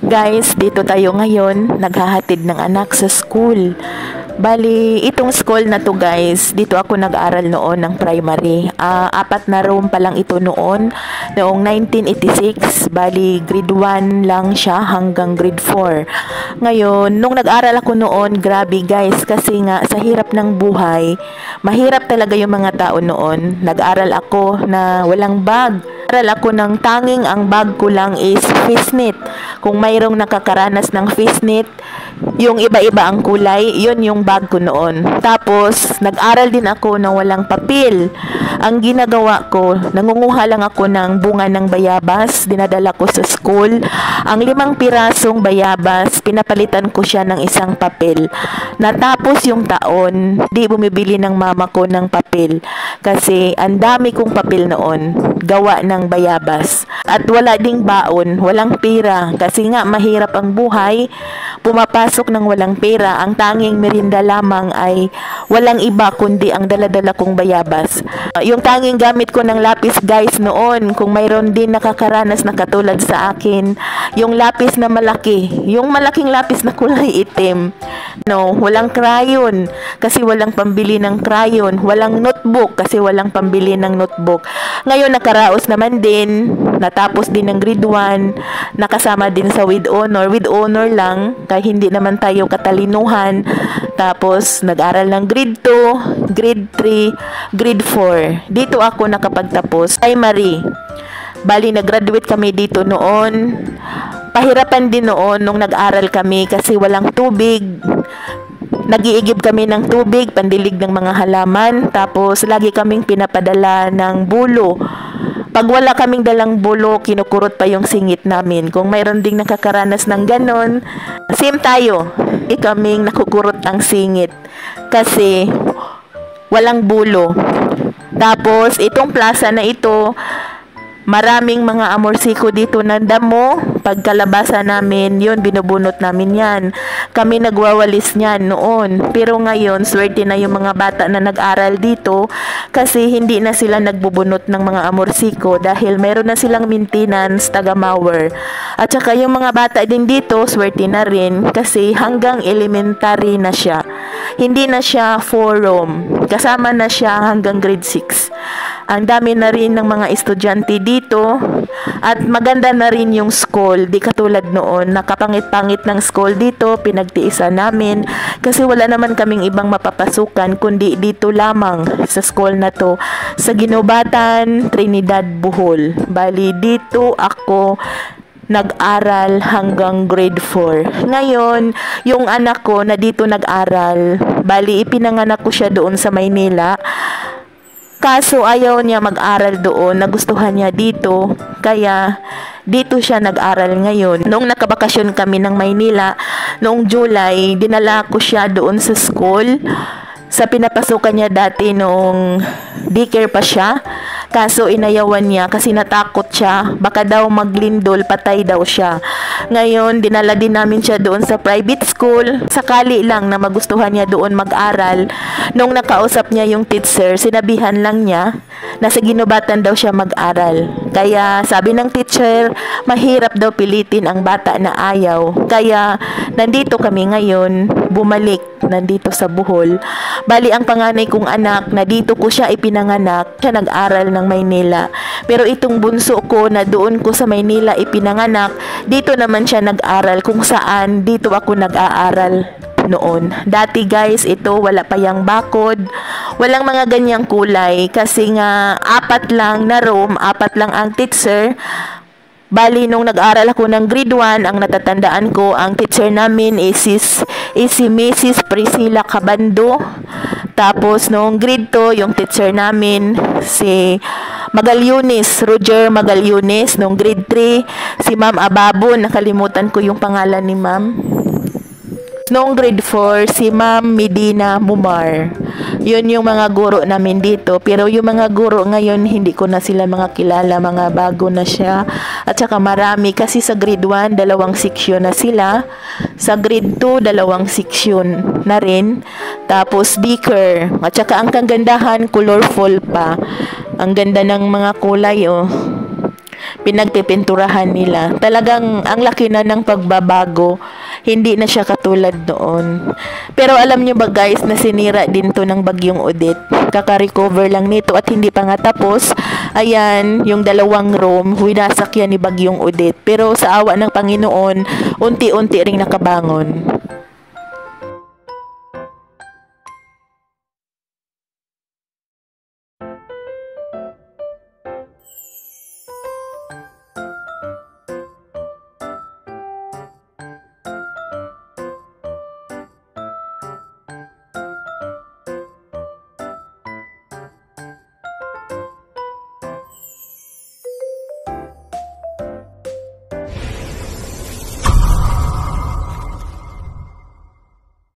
Guys, dito tayo ngayon, naghahatid ng anak sa school. Bali, itong school na to guys, dito ako nag-aral noon ng primary. 4 na room pa lang ito noong 1986. Bali, grade 1 lang siya hanggang grade 4. Ngayon, nung nag-aral ako noon, grabe guys, kasi nga sa hirap ng buhay, mahirap talaga yung mga tao noon. Nag-aral ako na walang bag. Aral ako ng tanging ang bag ko lang is fishnet. Kung mayroong nakakaranas ng fishnet, yung iba-iba ang kulay, yun yung bag ko noon. Tapos, nag-aral din ako ng walang papel. Ang ginagawa ko, nangunguha lang ako ng bunga ng bayabas, dinadala ko sa school. Ang 5 pirasong bayabas, pinapalitan ko siya ng isang papel. Natapos yung taon, di bumibili ng mama ko ng papel. Kasi, ang dami kong papel noon, gawa ng bayabas. At wala ding baon, walang pera. Kasi nga, mahirap ang buhay, pumapasok ng walang pera, ang tanging merinda lamang ay walang iba kundi ang daladala kong bayabas. Yung tanging gamit ko ng lapis guys noon, kung mayroon din nakakaranas na katulad sa akin, yung lapis na malaki, yung malaking lapis na kulay itim. No, walang crayon kasi walang pambili ng crayon, walang notebook kasi walang pambili ng notebook. Ngayon nakaraos naman din, natapos din ng grade 1, nakasama din sa with honor lang, kahit hindi naman tayo katalinuhan. Tapos nag-aral ng grade 2, grade 3, grade 4. Dito ako nakapagtapos primary. Bali nag-graduate kami dito noon. Pahirapan din noon nung nag-aral kami kasi walang tubig. Nag-iigib kami ng tubig, pandilig ng mga halaman. Tapos lagi kaming pinapadala ng bulo. Pag wala kaming dalang bulo, kinukurot pa yung singit namin. Kung mayroon ding nakakaranas ng ganon, same tayo. Kaming nakukurot ang singit. Kasi walang bulo. Tapos itong plaza na ito, maraming mga amorsiko dito na damo. Pagkalabasa namin, yun, binubunot namin yan. Kami nagwawalis niyan noon. Pero ngayon, swerte na yung mga bata na nag-aral dito kasi hindi na sila nagbubunot ng mga amorsiko dahil meron na silang maintenance, taga-mower. At saka yung mga bata din dito, swerte na rin kasi hanggang elementary na siya. Hindi na siya 4-room. Kasama na siya hanggang grade 6. Ang dami na rin ng mga estudyante dito at maganda na rin yung school, di katulad noon, nakapangit-pangit ng school dito, pinagtiisan namin kasi wala naman kaming ibang mapapasukan kundi dito lamang sa school na to, sa Ginobatan, Trinidad, Bohol. Bali dito ako nag-aral hanggang grade 4. Ngayon, yung anak ko na dito nag-aral, bali ipinanganak ko siya doon sa Maynila. Kaso ayaw niya mag-aral doon, nagustuhan niya dito, kaya dito siya nag-aral ngayon. Noong nakabakasyon kami ng Maynila, noong July, dinala ko siya doon sa school, sa pinapasukan niya dati noong daycare pa siya. Kaso inayawan niya kasi natakot siya, baka daw maglindol, patay daw siya. Ngayon, dinala din namin siya doon sa private school. Sakali lang na magustuhan niya doon mag-aral. Nung nakausap niya yung teacher, sinabihan lang niya na sa Ginobatan daw siya mag-aral. Kaya sabi ng teacher, mahirap daw pilitin ang bata na ayaw. Kaya nandito kami ngayon, bumalik nandito sa Bohol. Bali ang panganay kong anak na dito ko siya ipinanganak, siya nag-aral ng Maynila. Pero itong bunso ko na doon ko sa Maynila ipinanganak, dito naman siya nag-aral kung saan dito ako nag-aaral noon. Dati guys, ito wala pa yang bakod, walang mga ganyang kulay kasi nga 4 lang na room, 4 lang ang teacher. Bali, nung nag-aral ako ng grade 1, ang natatandaan ko, ang teacher namin is si Mrs. Priscilla Cabando. Tapos, nung grade 2, yung teacher namin, si Magalyones, Roger Magalyones. Nung grade 3, si Ma'am Ababo, nakalimutan ko yung pangalan ni Ma'am. Noong grade 4, si Ma'am Medina Mumar. Yun yung mga guro namin dito. Pero yung mga guro ngayon, hindi ko na sila mga kilala. Mga bago na siya. At saka marami. Kasi sa grade 1, 2 seksyon na sila. Sa grade 2, 2 seksyon na rin. Tapos beaker. At saka ang kagandahan, colorful pa. Ang ganda ng mga kulay, oh. pinagpipinturahan nila. Talagang ang laki na ng pagbabago. Hindi na siya katulad noon. Pero alam nyo ba guys na sinira din to ng bagyong Odette. Kaka-recover lang nito at hindi pa nga tapos. Ayan, yung dalawang room, winasak yan ni bagyong Odette. Pero sa awa ng Panginoon, unti-unti ring nakabangon.